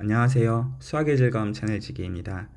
안녕하세요. 수학의 즐거움 채널 지기입니다.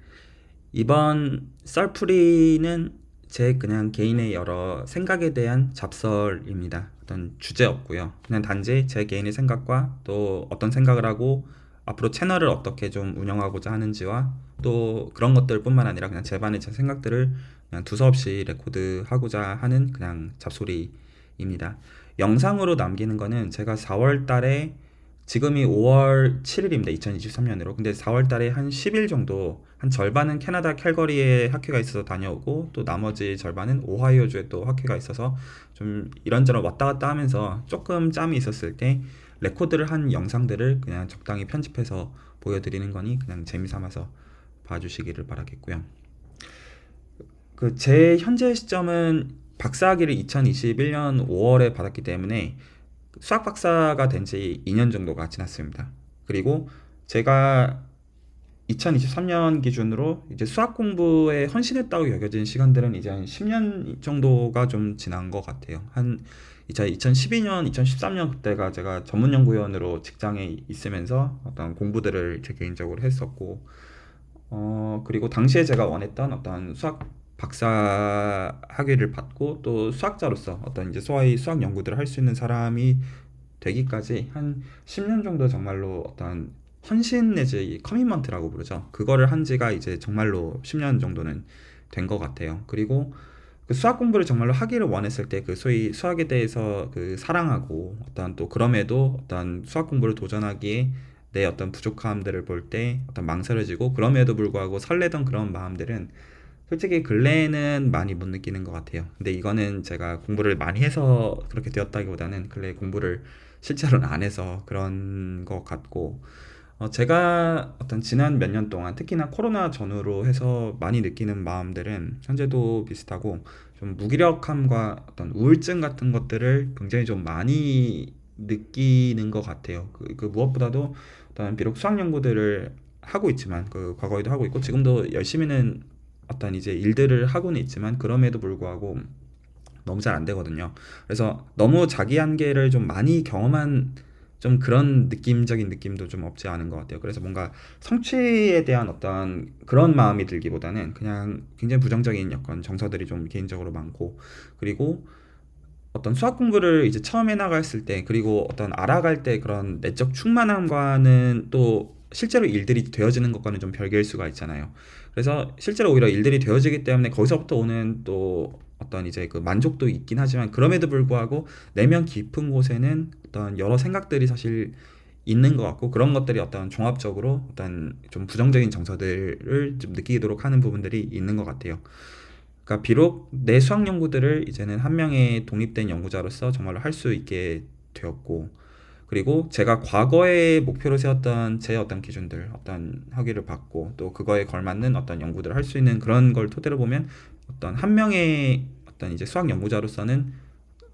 이번 썰풀이는 제 그냥 개인의 여러 생각에 대한 잡설입니다. 어떤 주제 없고요. 그냥 단지 제 개인의 생각과 또 어떤 생각을 하고 앞으로 채널을 어떻게 좀 운영하고자 하는지와 또 그런 것들뿐만 아니라 그냥 제반의 제 생각들을 그냥 두서없이 레코드하고자 하는 그냥 잡소리입니다. 영상으로 남기는 거는 제가 4월 달에 지금이 5월 7일입니다. 2023년으로. 근데 4월 달에 한 10일 정도, 한 절반은 캐나다 캘거리에 학회가 있어서 다녀오고, 또 나머지 절반은 오하이오주에 또 학회가 있어서 좀 이런저런 왔다 갔다 하면서 조금 짬이 있었을 때 레코드를 한 영상들을 그냥 적당히 편집해서 보여드리는 거니 그냥 재미삼아서 봐주시기를 바라겠고요. 제 현재 시점은 박사학위를 2021년 5월에 받았기 때문에 수학 박사가 된 지 2년 정도가 지났습니다. 그리고 제가 2023년 기준으로 이제 수학 공부에 헌신했다고 여겨진 시간들은 이제 한 10년 정도가 좀 지난 것 같아요. 한 이제 2012년, 2013년 그때가 제가 전문 연구원으로 직장에 있으면서 어떤 공부들을 제 개인적으로 했었고, 그리고 당시에 제가 원했던 어떤 수학 박사 학위를 받고 또 수학자로서 어떤 이제 소위 수학 연구들을 할 수 있는 사람이 되기까지 한 10년 정도 정말로 어떤 헌신 내지 커미먼트라고 부르죠. 그거를 한 지가 이제 정말로 10년 정도는 된 것 같아요. 그리고 그 수학 공부를 정말로 하기를 원했을 때 그 소위 수학에 대해서 그 사랑하고 어떤 또 그럼에도 어떤 수학 공부를 도전하기에 내 어떤 부족함들을 볼 때 어떤 망설여지고 그럼에도 불구하고 설레던 그런 마음들은 솔직히 근래에는 많이 못 느끼는 것 같아요. 근데 이거는 제가 공부를 많이 해서 그렇게 되었다기보다는 근래 공부를 실제로는 안 해서 그런 것 같고, 제가 어떤 지난 몇 년 동안 특히나 코로나 전후로 해서 많이 느끼는 마음들은 현재도 비슷하고 좀 무기력함과 어떤 우울증 같은 것들을 굉장히 좀 많이 느끼는 것 같아요. 그 무엇보다도 어떤 비록 수학 연구들을 하고 있지만 그 과거에도 하고 있고 지금도 열심히는 어떤 이제 일들을 하고는 있지만 그럼에도 불구하고 너무 잘 안 되거든요. 그래서 너무 자기 한계를 좀 많이 경험한 좀 그런 느낌적인 느낌도 좀 없지 않은 것 같아요. 그래서 뭔가 성취에 대한 어떤 그런 마음이 들기보다는 그냥 굉장히 부정적인 여건 정서들이 좀 개인적으로 많고, 그리고 어떤 수학 공부를 이제 처음 해나갔을 때 그리고 어떤 알아갈 때 그런 내적 충만함과는 또 실제로 일들이 되어지는 것과는 좀 별개일 수가 있잖아요. 그래서 실제로 오히려 일들이 되어지기 때문에 거기서부터 오는 또 어떤 이제 그 만족도 있긴 하지만 그럼에도 불구하고 내면 깊은 곳에는 어떤 여러 생각들이 사실 있는 것 같고, 그런 것들이 어떤 종합적으로 어떤 좀 부정적인 정서들을 좀 느끼도록 하는 부분들이 있는 것 같아요. 그러니까 비록 내 수학 연구들을 이제는 한 명의 독립된 연구자로서 정말로 할 수 있게 되었고, 그리고 제가 과거에 목표로 세웠던 제 어떤 기준들, 어떤 학위를 받고 또 그거에 걸맞는 어떤 연구들을 할 수 있는 그런 걸 토대로 보면 어떤 한 명의 어떤 이제 수학 연구자로서는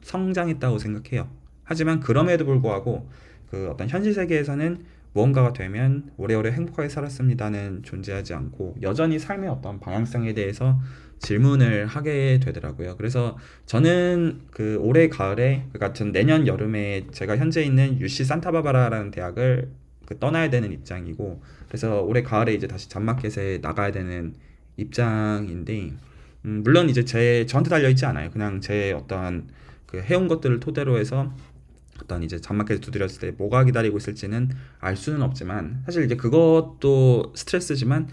성장했다고 생각해요. 하지만 그럼에도 불구하고 그 어떤 현실 세계에서는 무언가가 되면 오래오래 행복하게 살았습니다는 존재하지 않고 여전히 삶의 어떤 방향성에 대해서 질문을 하게 되더라고요. 그래서 저는 그 올해 가을에 그 같은 내년 여름에 제가 현재 있는 UC 산타바바라라는 대학을 그 떠나야 되는 입장이고, 그래서 올해 가을에 이제 다시 잡마켓에 나가야 되는 입장인데, 물론 이제 저한테 달려 있지 않아요. 그냥 제 어떤 그 해온 것들을 토대로 해서 어떤 이제 잔마켓을 두드렸을 때 뭐가 기다리고 있을지는 알 수는 없지만, 사실 이제 그것도 스트레스지만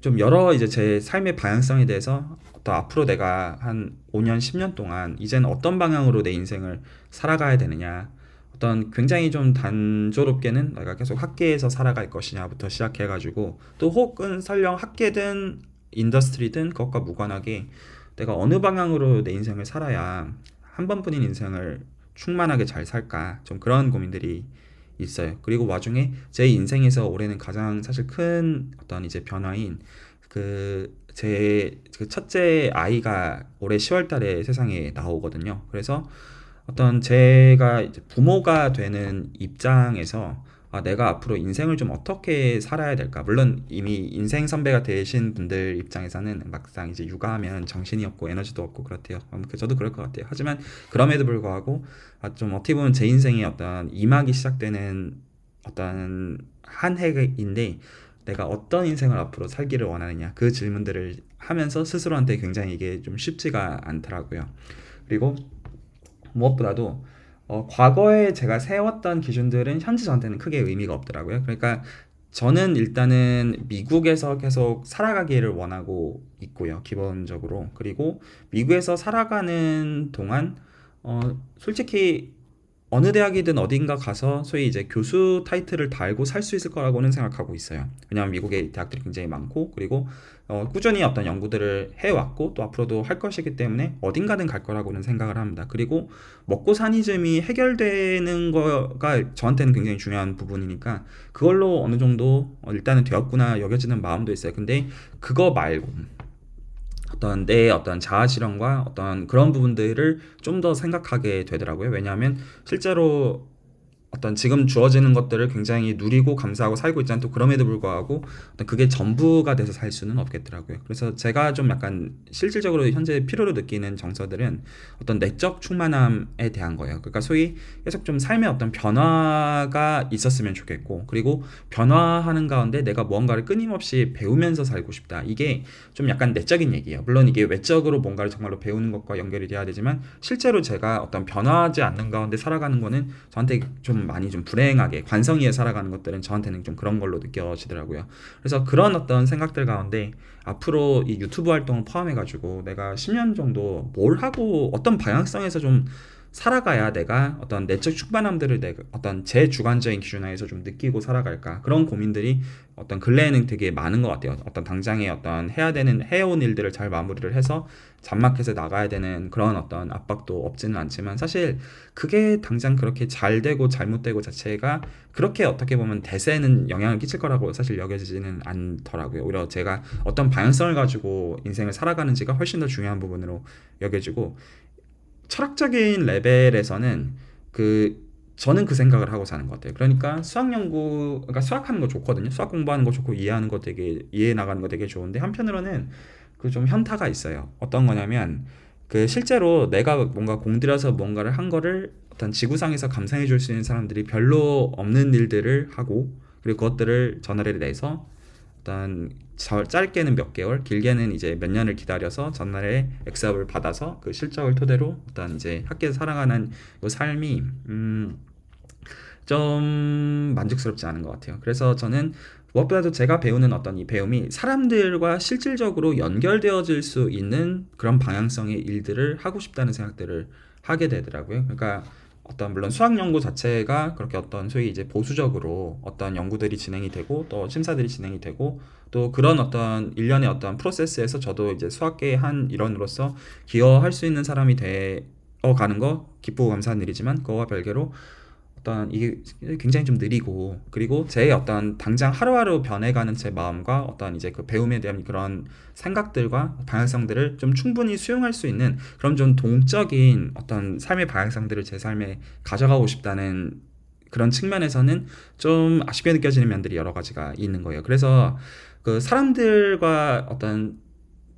좀 여러 이제 제 삶의 방향성에 대해서 또 앞으로 내가 한 5년, 10년 동안 이제는 어떤 방향으로 내 인생을 살아가야 되느냐, 어떤 굉장히 좀 단조롭게는 내가 계속 학계에서 살아갈 것이냐부터 시작해가지고 또 혹은 설령 학계든 인더스트리든 그것과 무관하게 내가 어느 방향으로 내 인생을 살아야 한 번뿐인 인생을 충만하게 잘 살까, 좀 그런 고민들이 있어요. 그리고 와중에 제 인생에서 올해는 가장 사실 큰 어떤 이제 변화인 제 첫째 아이가 올해 10월 달에 세상에 나오거든요. 그래서 어떤 제가 이제 부모가 되는 입장에서 내가 앞으로 인생을 좀 어떻게 살아야 될까? 물론 이미 인생 선배가 되신 분들 입장에서는 막상 이제 육아하면 정신이 없고 에너지도 없고 그렇대요. 저도 그럴 것 같아요. 하지만 그럼에도 불구하고 좀 어떻게 보면 제 인생의 어떤 이막이 시작되는 어떤 한 해인데 내가 어떤 인생을 앞으로 살기를 원하느냐 그 질문들을 하면서 스스로한테 굉장히 이게 좀 쉽지가 않더라고요. 그리고 무엇보다도 과거에 제가 세웠던 기준들은 현재 저한테는 크게 의미가 없더라고요. 그러니까 저는 일단은 미국에서 계속 살아가기를 원하고 있고요, 기본적으로. 그리고 미국에서 살아가는 동안 솔직히 어느 대학이든 어딘가 가서 소위 이제 교수 타이틀을 달고 살 수 있을 거라고는 생각하고 있어요. 왜냐하면 미국의 대학들이 굉장히 많고, 그리고 꾸준히 어떤 연구들을 해왔고 또 앞으로도 할 것이기 때문에 어딘가든 갈 거라고는 생각을 합니다. 그리고 먹고 사니즘이 해결되는 거가 저한테는 굉장히 중요한 부분이니까 그걸로 어느 정도 일단은 되었구나 여겨지는 마음도 있어요. 근데 그거 말고 어떤 내 어떤 자아 실현과 어떤 그런 부분들을 좀 더 생각하게 되더라고요. 왜냐하면 실제로 어떤 지금 주어지는 것들을 굉장히 누리고 감사하고 살고 있지만 또 그럼에도 불구하고 어떤 그게 전부가 돼서 살 수는 없겠더라고요. 그래서 제가 좀 약간 실질적으로 현재 필요로 느끼는 정서들은 어떤 내적 충만함에 대한 거예요. 그러니까 소위 계속 좀 삶의 어떤 변화가 있었으면 좋겠고, 그리고 변화하는 가운데 내가 무언가를 끊임없이 배우면서 살고 싶다. 이게 좀 약간 내적인 얘기예요. 물론 이게 외적으로 뭔가를 정말로 배우는 것과 연결이 돼야 되지만 실제로 제가 어떤 변화하지 않는 가운데 살아가는 거는 저한테 좀 많이 좀 불행하게 관성위에 살아가는 것들은 저한테는 좀 그런 걸로 느껴지더라고요. 그래서 그런 어떤 생각들 가운데 앞으로 이 유튜브 활동을 포함해가지고 내가 10년 정도 뭘 하고 어떤 방향성에서 좀 살아가야 내가 어떤 내적 충만함들을 내가 어떤 제 주관적인 기준 하에서 좀 느끼고 살아갈까, 그런 고민들이 어떤 근래에는 되게 많은 것 같아요. 어떤 당장에 어떤 해야 되는 해온 일들을 잘 마무리를 해서 잔마켓에 나가야 되는 그런 어떤 압박도 없지는 않지만 사실 그게 당장 그렇게 잘 되고 잘못되고 자체가 그렇게 어떻게 보면 대세에는 영향을 끼칠 거라고 사실 여겨지지는 않더라고요. 오히려 제가 어떤 방향성을 가지고 인생을 살아가는지가 훨씬 더 중요한 부분으로 여겨지고, 철학적인 레벨에서는 그 저는 그 생각을 하고 사는 것 같아요. 그러니까 그러니까 수학하는 거 좋거든요. 수학 공부하는 거 좋고 이해하는 거 되게 이해 나가는 거 되게 좋은데 한편으로는 그 좀 현타가 있어요. 어떤 거냐면 그 실제로 내가 뭔가 공들여서 뭔가를 한 거를 어떤 지구상에서 감상해 줄 수 있는 사람들이 별로 없는 일들을 하고, 그리고 그것들을 저널에 내서 일단 짧게는 몇 개월, 길게는 이제 몇 년을 기다려서 전날에 엑스업을 받아서 그 실적을 토대로 일단 이제 학교에서 살아가는 그 삶이 좀 만족스럽지 않은 것 같아요. 그래서 저는 무엇보다도 제가 배우는 어떤 이 배움이 사람들과 실질적으로 연결되어질 수 있는 그런 방향성의 일들을 하고 싶다는 생각들을 하게 되더라고요. 그러니까 어떤 물론 수학 연구 자체가 그렇게 어떤 소위 이제 보수적으로 어떤 연구들이 진행이 되고 또 심사들이 진행이 되고 또 그런 어떤 일련의 어떤 프로세스에서 저도 이제 수학계의 한 일원으로서 기여할 수 있는 사람이 되어 가는 거 기쁘고 감사한 일이지만 그거와 별개로 어떤 이게 굉장히 좀 느리고, 그리고 제 어떤 당장 하루하루 변해가는 제 마음과 어떤 이제 그 배움에 대한 그런 생각들과 방향성들을 좀 충분히 수용할 수 있는 그런 좀 동적인 어떤 삶의 방향성들을 제 삶에 가져가고 싶다는 그런 측면에서는 좀 아쉽게 느껴지는 면들이 여러 가지가 있는 거예요. 그래서 그 사람들과 어떤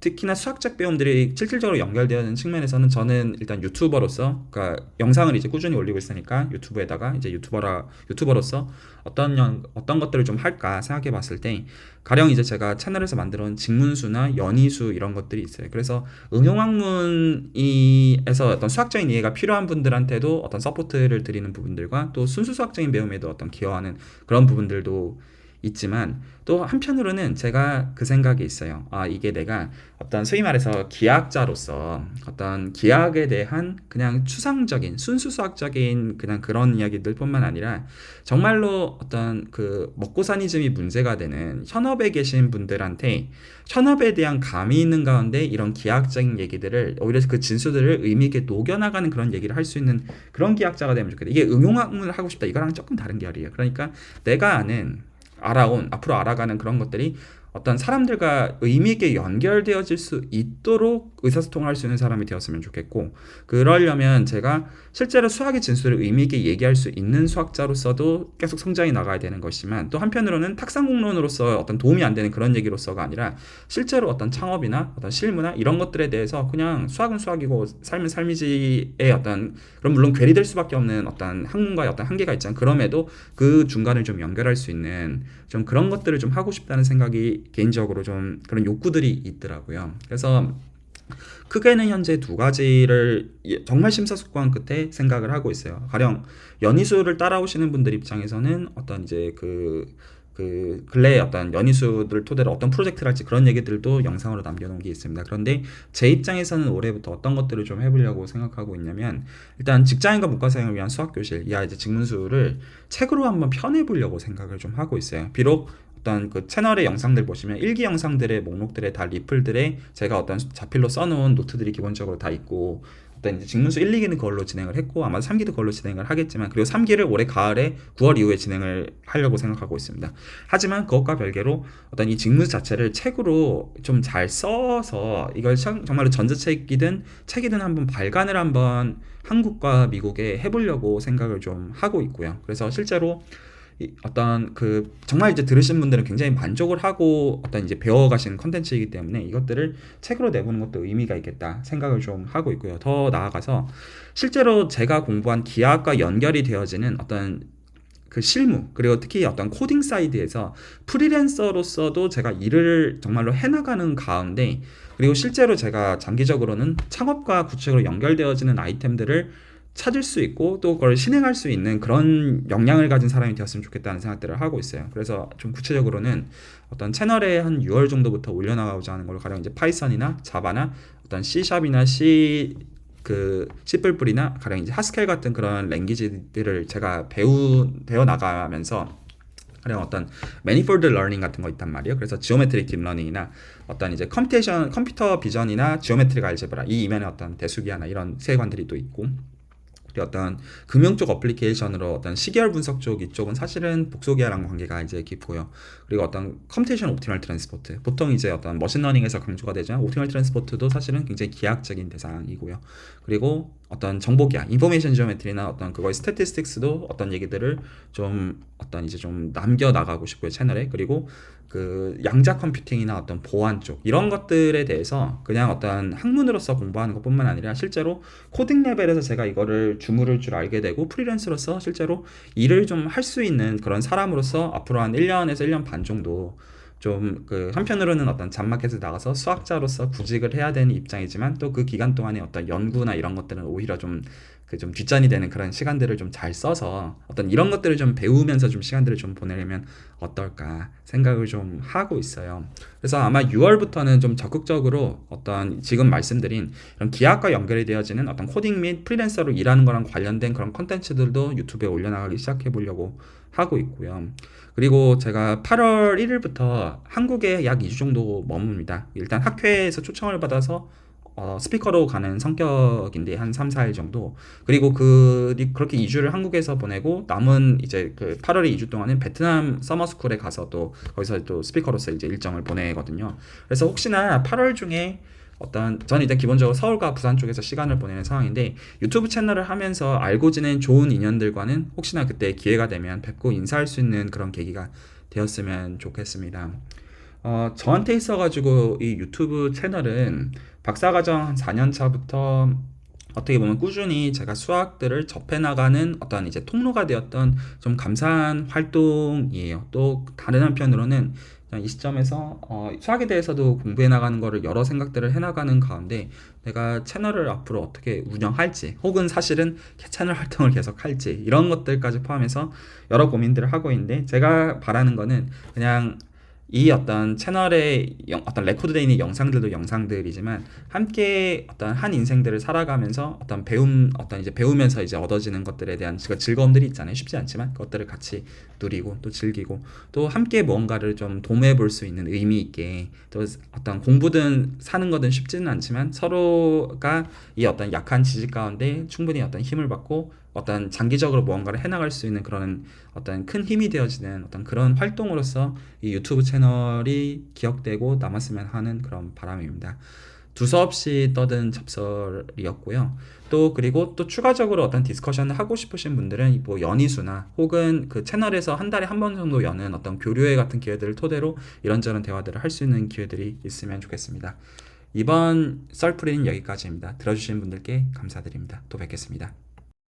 특히나 수학적 배움들이 실질적으로 연결되어 있는 측면에서는 저는 일단 유튜버로서, 그러니까 영상을 이제 꾸준히 올리고 있으니까 유튜브에다가 이제 유튜버로서 어떤 것들을 좀 할까 생각해 봤을 때 가령 이제 제가 채널에서 만들어 온 직문수나 연의수 이런 것들이 있어요. 그래서 응용학문에서 어떤 수학적인 이해가 필요한 분들한테도 어떤 서포트를 드리는 부분들과 또 순수 수학적인 배움에도 어떤 기여하는 그런 부분들도 있지만, 또 한편으로는 제가 그 생각이 있어요. 아, 이게 내가 어떤 소위 말해서 기하학자로서 어떤 기하학에 대한 그냥 추상적인 순수 수학적인 그냥 그런 이야기들 뿐만 아니라 정말로 어떤 그 먹고사니즘이 문제가 되는 현업에 계신 분들한테 현업에 대한 감이 있는 가운데 이런 기하학적인 얘기들을 오히려 그 진수들을 의미 있게 녹여나가는 그런 얘기를 할 수 있는 그런 기하학자가 되면 좋겠다. 이게 응용학문을 하고 싶다, 이거랑 조금 다른 결이에요. 그러니까 내가 아는 앞으로 알아가는 그런 것들이 어떤 사람들과 의미 있게 연결되어질 수 있도록 의사소통을 할 수 있는 사람이 되었으면 좋겠고, 그러려면 제가 실제로 수학의 진수를 의미 있게 얘기할 수 있는 수학자로서도 계속 성장해 나가야 되는 것이지만, 또 한편으로는 탁상공론으로서 어떤 도움이 안 되는 그런 얘기로서가 아니라 실제로 어떤 창업이나 어떤 실무나 이런 것들에 대해서 그냥 수학은 수학이고 삶은 삶이지의 어떤, 그럼 물론 괴리될 수밖에 없는 어떤 학문과의 어떤 한계가 있지만, 그럼에도 그 중간을 좀 연결할 수 있는 좀 그런 것들을 좀 하고 싶다는 생각이 개인적으로 좀 그런 욕구들이 있더라고요. 그래서 크게는 현재 두 가지를 정말 심사숙고한 끝에 생각을 하고 있어요. 가령 연희수를 따라오시는 분들 입장에서는 어떤 이제 그 근래의 어떤 연희수들 토대로 어떤 프로젝트를 할지 그런 얘기들도 영상으로 남겨놓은 게 있습니다. 그런데 제 입장에서는 올해부터 어떤 것들을 좀 해보려고 생각하고 있냐면, 일단 직장인과 문과생을 위한 수학교실, 이하 이제 직문수를 책으로 한번 펴내보려고 생각을 좀 하고 있어요. 비록 어떤 그 채널의 영상들 보시면 일기 영상들의 목록들에 다 리플들에 제가 어떤 자필로 써놓은 노트들이 기본적으로 다 있고, 어떤 이제 직문수 1, 2기는 그걸로 진행을 했고 아마 3기도 그걸로 진행을 하겠지만, 그리고 3기를 올해 가을에 9월 이후에 진행을 하려고 생각하고 있습니다. 하지만 그것과 별개로 어떤 이 직문수 자체를 책으로 좀 잘 써서 이걸 정말로 전자책이든 책이든 한번 발간을 한번 한국과 미국에 해보려고 생각을 좀 하고 있고요. 그래서 실제로 어떤 그 정말 이제 들으신 분들은 굉장히 만족을 하고 어떤 이제 배워가시는 컨텐츠이기 때문에 이것들을 책으로 내보는 것도 의미가 있겠다 생각을 좀 하고 있고요. 더 나아가서 실제로 제가 공부한 기하학과 연결이 되어지는 어떤 그 실무, 그리고 특히 어떤 코딩 사이드에서 프리랜서로서도 제가 일을 정말로 해나가는 가운데, 그리고 실제로 제가 장기적으로는 창업과 구체적으로 연결되어지는 아이템들을 찾을 수 있고 또 그걸 실행할 수 있는 그런 역량을 가진 사람이 되었으면 좋겠다는 생각들을 하고 있어요. 그래서 좀 구체적으로는 어떤 채널에 한 6월 정도부터 올려나가고자 하는 걸로, 가령 이제 파이썬이나 자바나 어떤 C샵이나 C++이나 가령 이제 하스켈 같은 그런 랭귀지들을 제가 배워 나가면서, 가령 어떤 매니폴드 러닝 같은 거 있단 말이에요. 그래서 지오메트릭 딥러닝이나 어떤 이제 컴퓨터 비전이나 지오메트릭 알제브라, 이 이면에 어떤 대수기 하나 이런 세관들이 또 있고, 어떤 금융 쪽 어플리케이션으로 어떤 시계열 분석 쪽 이쪽은 사실은 복소기하랑 관계가 이제 깊고요. 그리고 어떤 컴퓨테이션 옵티멀 트랜스포트, 보통 이제 어떤 머신러닝에서 강조가 되지만 옵티멀 트랜스포트도 사실은 굉장히 기하학적인 대상이고요. 그리고 어떤 정보기하, 인포메이션 지오메트리나 어떤 그거의 스태티스틱스도 어떤 얘기들을 좀 어떤 이제 좀 남겨 나가고 싶고요, 채널에. 그리고 그 양자 컴퓨팅이나 어떤 보안 쪽 이런 것들에 대해서 그냥 어떤 학문으로서 공부하는 것뿐만 아니라 실제로 코딩 레벨에서 제가 이거를 주무를 줄 알게 되고, 프리랜서로서 실제로 일을 좀 할 수 있는 그런 사람으로서 앞으로 한 1년에서 1년 반 정도 좀 그 한편으로는 어떤 잡마켓에 나가서 수학자로서 구직을 해야 되는 입장이지만, 또 그 기간 동안에 어떤 연구나 이런 것들은 오히려 좀 좀 뒷전이 되는 그런 시간들을 좀 잘 써서 어떤 이런 것들을 좀 배우면서 좀 시간들을 좀 보내려면 어떨까 생각을 좀 하고 있어요. 그래서 아마 6월부터는 좀 적극적으로 어떤 지금 말씀드린 이런 기하학과 연결이 되어지는 어떤 코딩 및 프리랜서로 일하는 거랑 관련된 그런 컨텐츠들도 유튜브에 올려나가기 시작해 보려고 하고 있고요. 그리고 제가 8월 1일부터 한국에 약 2주 정도 머뭅니다. 일단 학회에서 초청을 받아서 스피커로 가는 성격인데 한 3, 4일 정도. 그리고 그렇게 2주를 한국에서 보내고 남은 이제 그 8월에 2주 동안은 베트남 서머스쿨에 가서 또 거기서 또 스피커로서 이제 일정을 보내거든요. 그래서 혹시나 8월 중에 저는 일단 기본적으로 서울과 부산 쪽에서 시간을 보내는 상황인데, 유튜브 채널을 하면서 알고 지낸 좋은 인연들과는 혹시나 그때 기회가 되면 뵙고 인사할 수 있는 그런 계기가 되었으면 좋겠습니다. 저한테 있어가지고 이 유튜브 채널은 박사과정 한 4년 차부터 어떻게 보면 꾸준히 제가 수학들을 접해나가는 어떤 이제 통로가 되었던 좀 감사한 활동이에요. 또 다른 한편으로는 이 시점에서 수학에 대해서도 공부해 나가는 거를 여러 생각들을 해나가는 가운데, 내가 채널을 앞으로 어떻게 운영할지, 혹은 사실은 채널 활동을 계속 할지, 이런 것들까지 포함해서 여러 고민들을 하고 있는데, 제가 바라는 거는 그냥 이 어떤 채널의 어떤 레코드되어 있는 영상들도 영상들이지만, 함께 어떤 한 인생들을 살아가면서 어떤 어떤 이제 배우면서 이제 얻어지는 것들에 대한 즐거움들이 있잖아요. 쉽지 않지만 그것들을 같이 누리고 또 즐기고, 또 함께 뭔가를 좀 도모해 볼 수 있는 의미 있게, 또 어떤 공부든 사는 거든 쉽지는 않지만 서로가 이 어떤 약한 지식 가운데 충분히 어떤 힘을 받고 어떤 장기적으로 무언가를 해나갈 수 있는 그런 어떤 큰 힘이 되어지는 어떤 그런 활동으로서 이 유튜브 채널이 기억되고 남았으면 하는 그런 바람입니다. 두서없이 떠든 잡설이었고요. 또 그리고 또 추가적으로 어떤 디스커션을 하고 싶으신 분들은 뭐 연희수나 혹은 그 채널에서 한 달에 한 번 정도 여는 어떤 교류회 같은 기회들을 토대로 이런저런 대화들을 할 수 있는 기회들이 있으면 좋겠습니다. 이번 썰풀이는 여기까지입니다. 들어주신 분들께 감사드립니다. 또 뵙겠습니다.